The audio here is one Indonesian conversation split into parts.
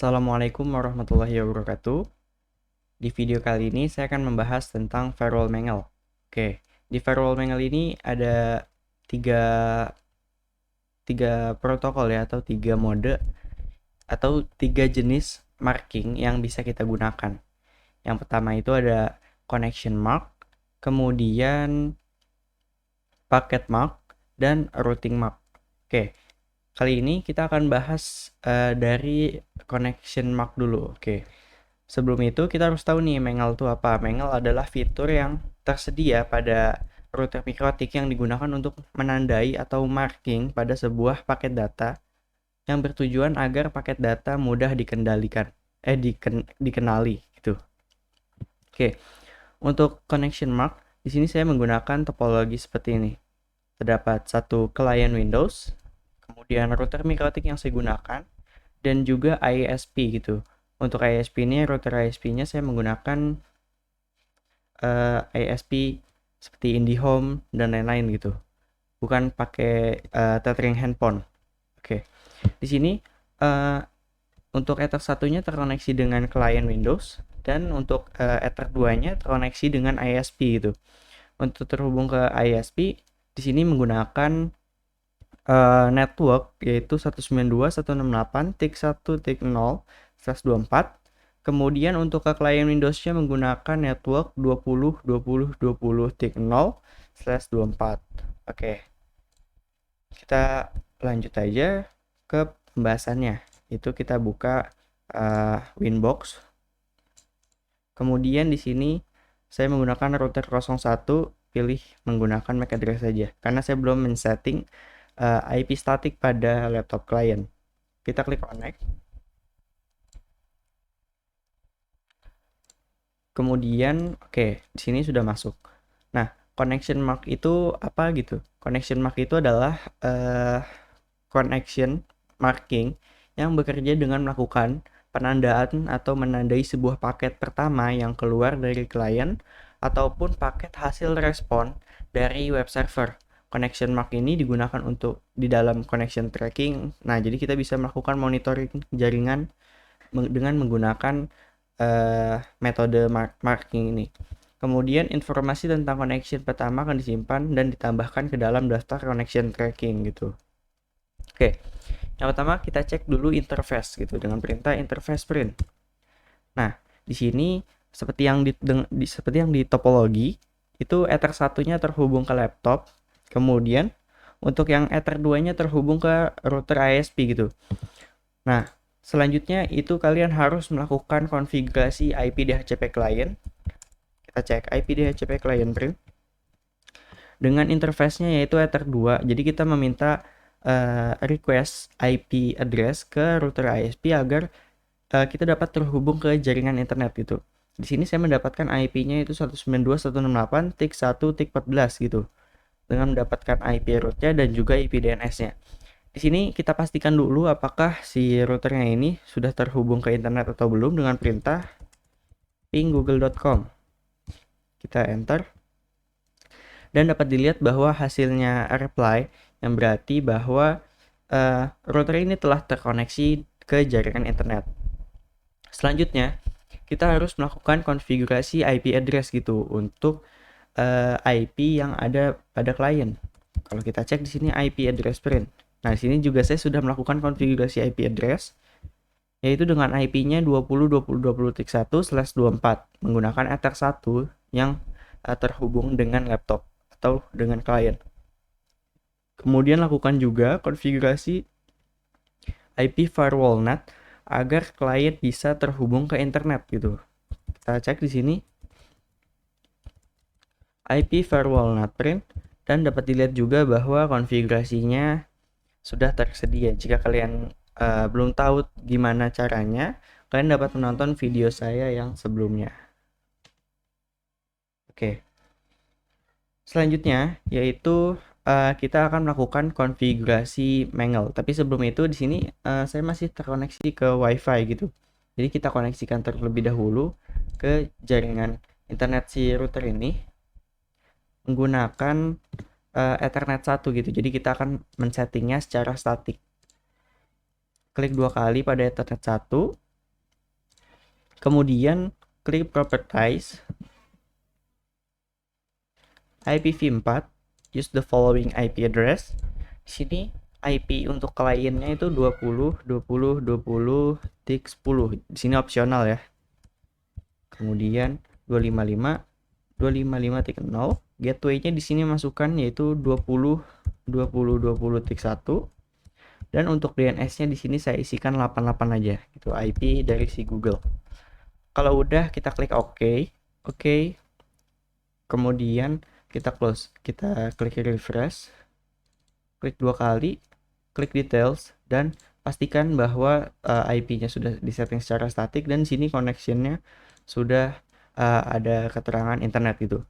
Assalamualaikum warahmatullahi wabarakatuh. Di video kali ini saya akan membahas tentang firewall mangle. Oke, di firewall mangle ini ada tiga, tiga protokol ya, atau tiga mode, atau tiga jenis marking yang bisa kita gunakan. Yang pertama itu ada connection mark, kemudian packet mark, dan routing mark. Oke, kali ini kita akan bahas dari connection mark dulu. Oke. Sebelum itu kita harus tahu nih mangle itu apa. Mangle adalah fitur yang tersedia pada router mikrotik yang digunakan untuk menandai atau marking pada sebuah paket data yang bertujuan agar paket data mudah dikenali gitu. Oke. Untuk connection mark, di sini saya menggunakan topologi seperti ini. Terdapat satu client Windows, kemudian router mikrotik yang saya gunakan, dan juga ISP gitu. Untuk ISP ini, router ISP-nya saya menggunakan ISP seperti IndiHome dan lain-lain gitu. Bukan pakai tethering handphone. Oke. Di sini untuk Ether satunya terkoneksi dengan client Windows dan untuk Ether 2-nya terkoneksi dengan ISP gitu. Untuk terhubung ke ISP, di sini menggunakan network yaitu 192.168.1.0/24. Kemudian untuk ke client Windows-nya menggunakan network 20.20.20.0/24. Oke. Kita lanjut aja ke pembahasannya. Itu kita buka Winbox. Kemudian di sini saya menggunakan router 01, pilih menggunakan MAC address saja karena saya belum men-setting IP static pada laptop client. Kita klik connect. Kemudian oke, di sini sudah masuk. Nah, connection mark itu apa gitu? Connection mark itu adalah connection marking yang bekerja dengan melakukan penandaan atau menandai sebuah paket pertama yang keluar dari klien ataupun paket hasil respon dari web server. Connection mark ini digunakan untuk di dalam connection tracking. Nah, jadi kita bisa melakukan monitoring jaringan dengan menggunakan metode marking ini. Kemudian informasi tentang connection pertama akan disimpan dan ditambahkan ke dalam daftar connection tracking gitu. Oke, yang pertama kita cek dulu interface gitu dengan perintah interface print. Nah, di sini seperti yang di topologi itu Ether satunya terhubung ke laptop, kemudian untuk yang Ether 2-nya terhubung ke router ISP gitu. Nah, selanjutnya itu kalian harus melakukan konfigurasi IP DHCP client. Kita cek IP DHCP client print dengan interface-nya yaitu Ether 2. Jadi kita meminta request IP address ke router ISP agar kita dapat terhubung ke jaringan internet gitu. Di sini saya mendapatkan IP-nya itu 192.168.1.14 gitu. Dengan mendapatkan IP root-nya dan juga IP DNS-nya. Di sini kita pastikan dulu apakah si routernya ini sudah terhubung ke internet atau belum dengan perintah ping google.com. Kita enter. Dan dapat dilihat bahwa hasilnya reply yang berarti bahwa router ini telah terkoneksi ke jaringan internet. Selanjutnya, kita harus melakukan konfigurasi IP address gitu untuk IP yang ada pada klien. Kalau kita cek di sini IP address print. Nah, di sini juga saya sudah melakukan konfigurasi IP address yaitu dengan IP-nya 20.20.20.1/24 menggunakan Ether 1 yang terhubung dengan laptop atau dengan klien. Kemudian lakukan juga konfigurasi IP firewall NAT agar klien bisa terhubung ke internet gitu. Kita cek di sini IP firewall NAT print dan dapat dilihat juga bahwa konfigurasinya sudah tersedia. Jika kalian belum tahu gimana caranya, kalian dapat menonton video saya yang sebelumnya. Oke. Selanjutnya yaitu kita akan melakukan konfigurasi mangle. Tapi sebelum itu di sini saya masih terkoneksi ke WiFi gitu. Jadi kita koneksikan terlebih dahulu ke jaringan internet si router ini menggunakan Ethernet 1 gitu. Jadi kita akan men-settingnya secara statik. Klik 2 kali pada Ethernet 1. Kemudian klik properties, IPv4, use the following IP address. Di sini IP untuk kliennya itu 20.20.20.10. Di sini opsional ya. Kemudian 255.255.0. Gateway-nya di sini masukkan yaitu 20.20.20.1. Dan untuk DNS-nya di sini saya isikan 88 aja, itu IP dari si Google. Kalau udah kita klik OK. Oke. Kemudian kita close, kita klik refresh, klik 2 kali, klik details, dan pastikan bahwa IP-nya sudah disetting secara statik dan sini connection-nya sudah ada keterangan internet gitu.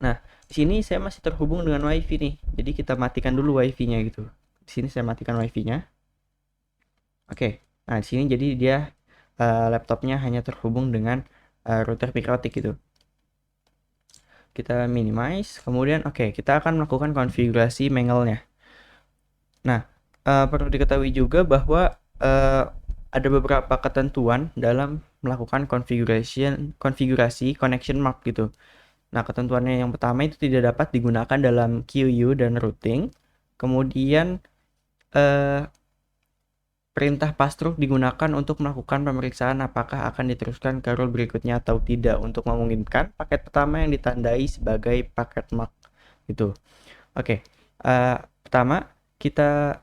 Nah, di sini saya masih terhubung dengan WiFi nih, jadi kita matikan dulu WiFi-nya gitu. Di sini saya matikan WiFi-nya. Oke, nah di sini jadi dia laptopnya hanya terhubung dengan router Picotic gitu. Kita minimize, kemudian oke, kita akan melakukan konfigurasi mangle-nya. Nah, perlu diketahui juga bahwa ada beberapa ketentuan dalam melakukan konfigurasi connection map gitu. Nah, ketentuannya yang pertama itu tidak dapat digunakan dalam QU dan routing. Kemudian perintah pass-through digunakan untuk melakukan pemeriksaan apakah akan diteruskan ke rule berikutnya atau tidak untuk memungkinkan paket pertama yang ditandai sebagai paket MAC gitu. Oke, pertama kita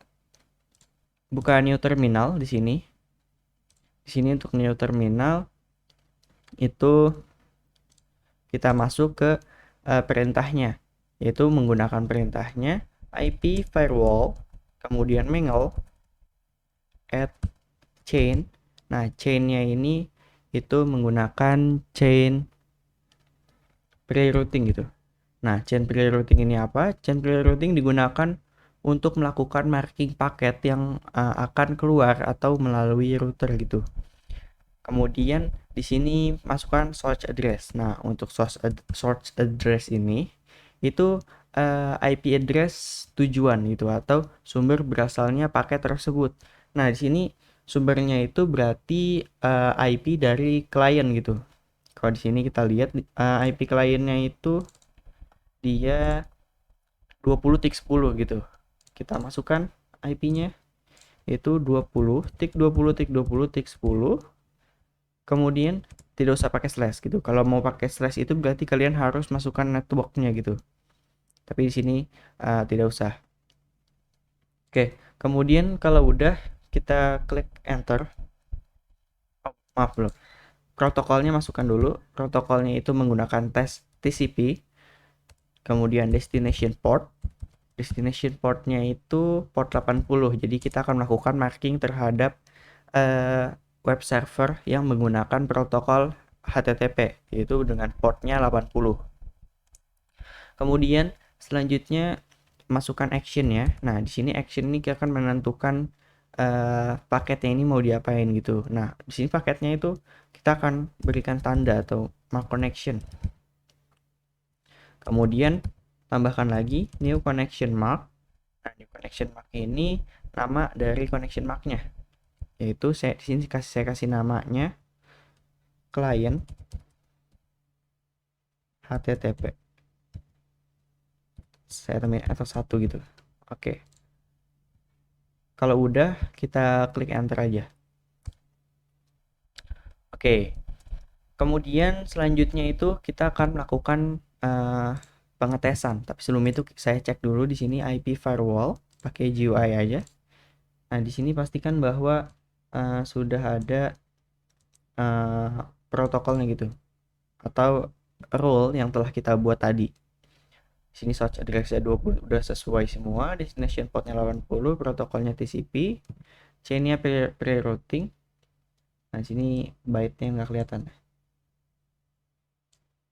buka new terminal di sini. Di sini untuk new terminal itu kita masuk ke perintahnya, yaitu menggunakan perintahnya IP firewall, kemudian mangle add chain. Nah, chainnya ini itu menggunakan chain pre-routing gitu. Nah, chain pre-routing ini apa? Chain pre-routing digunakan untuk melakukan marking paket yang akan keluar atau melalui router gitu. Kemudian di sini masukkan source address. Nah, untuk source address ini itu IP address tujuan gitu atau sumber berasalnya paket tersebut. Nah, di sini sumbernya itu berarti IP dari klien gitu. Kalau di sini kita lihat IP kliennya itu dia 20.10 gitu. Kita masukkan IP-nya itu 20.20.20.10. Kemudian tidak usah pakai slash gitu. Kalau mau pakai slash itu berarti kalian harus masukkan networknya gitu. Tapi di sini tidak usah. Oke, kemudian kalau udah kita klik enter. Oh, maaf belum. Protokolnya masukkan dulu. Protokolnya itu menggunakan tes TCP. Kemudian destination port. Destination portnya itu port 80. Jadi kita akan melakukan marking terhadap web server yang menggunakan protokol HTTP, yaitu dengan portnya 80. Kemudian selanjutnya masukkan action ya. Nah, di sini action ini akan menentukan paketnya ini mau diapain gitu. Nah, di sini paketnya itu kita akan berikan tanda atau mark connection. Kemudian tambahkan lagi new connection mark. Nah, new connection mark ini nama dari connection marknya, yaitu di sini saya kasih namanya client HTTP. Saya tambahin atau satu gitu. Oke. Kalau udah kita klik enter aja. Oke. Kemudian selanjutnya itu kita akan melakukan pengetesan. Tapi sebelum itu saya cek dulu di sini IP firewall pakai GUI aja. Nah, di sini pastikan bahwa sudah ada protokolnya gitu atau rule yang telah kita buat tadi. Di sini source address-nya 20 udah sesuai semua, destination portnya 80, protokolnya TCP, chain-nya pre-routing. Nah, sini byte-nya nggak kelihatan.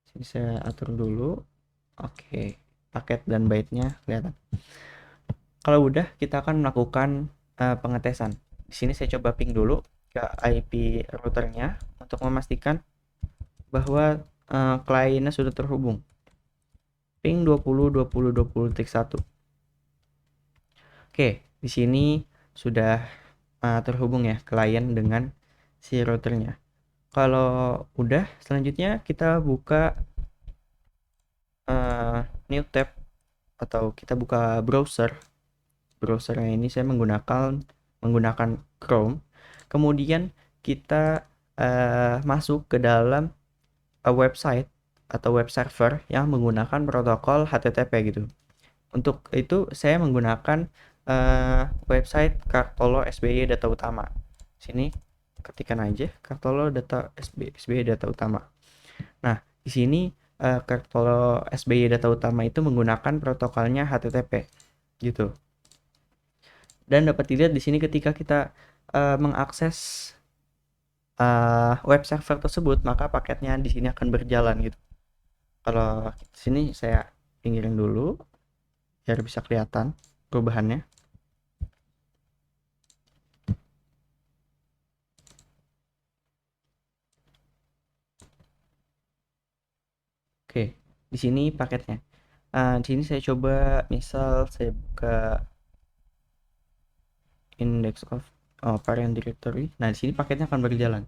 Sini saya atur dulu. Oke, paket dan byte-nya kelihatan. Kalau udah, kita akan melakukan pengetesan. Di sini saya coba ping dulu ke IP routernya untuk memastikan bahwa kliennya sudah terhubung. Ping 20.20.20.1. Oke, di sini sudah terhubung ya klien dengan si routernya. Kalau udah, selanjutnya kita buka new tab atau kita buka browser. Browsernya ini saya menggunakan Chrome. Kemudian kita masuk ke dalam website atau web server yang menggunakan protokol HTTP gitu. Untuk itu saya menggunakan website Kartolo SBY Data Utama. Sini ketikkan aja Kartolo SBY Data Utama. Nah, di sini Kartolo SBY Data Utama itu menggunakan protokolnya HTTP gitu. Dan dapat dilihat di sini ketika kita mengakses web server tersebut, maka paketnya di sini akan berjalan gitu. Kalau di sini saya pinggirin dulu biar bisa kelihatan perubahannya. Oke, di sini paketnya. Di sini saya coba, misal saya buka index of parent directory. Nah, di sini paketnya akan berjalan.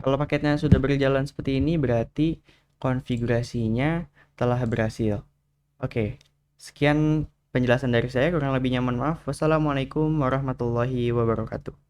Kalau paketnya sudah berjalan seperti ini, berarti konfigurasinya telah berhasil. Oke, sekian penjelasan dari saya. Kurang lebihnya mohon maaf. Wassalamualaikum warahmatullahi wabarakatuh.